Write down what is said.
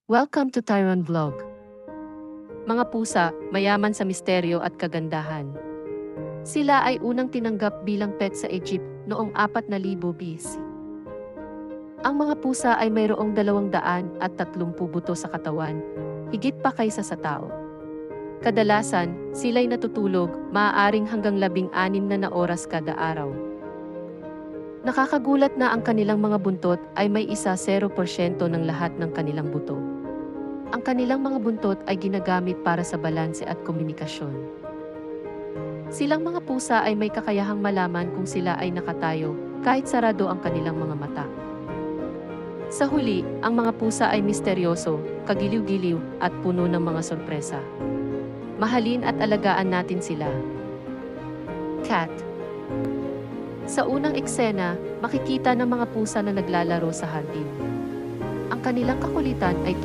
Welcome to Tyron Vlog. Mga pusa, mayaman sa misteryo at kagandahan. Sila ay unang tinanggap bilang pet sa Egypt noong 4,000 BC. Ang mga pusa ay mayroong 230 buto sa katawan, higit pa kaysa sa tao. Kadalasan, sila'y natutulog, maaaring hanggang 16 na oras kada araw. Nakakagulat na ang kanilang mga buntot ay may 0% ng lahat ng kanilang buto. Ang kanilang mga buntot ay ginagamit para sa balanse at komunikasyon. Silang mga pusa ay may kakayahang malaman kung sila ay nakatayo, kahit sarado ang kanilang mga mata. Sa huli, ang mga pusa ay misteryoso, kagiliw-giliw, at puno ng mga sorpresa. Mahalin at alagaan natin sila. Cat. Sa unang eksena, makikita ng mga pusa na naglalaro sa hardin. Ang kanilang kakulitan ay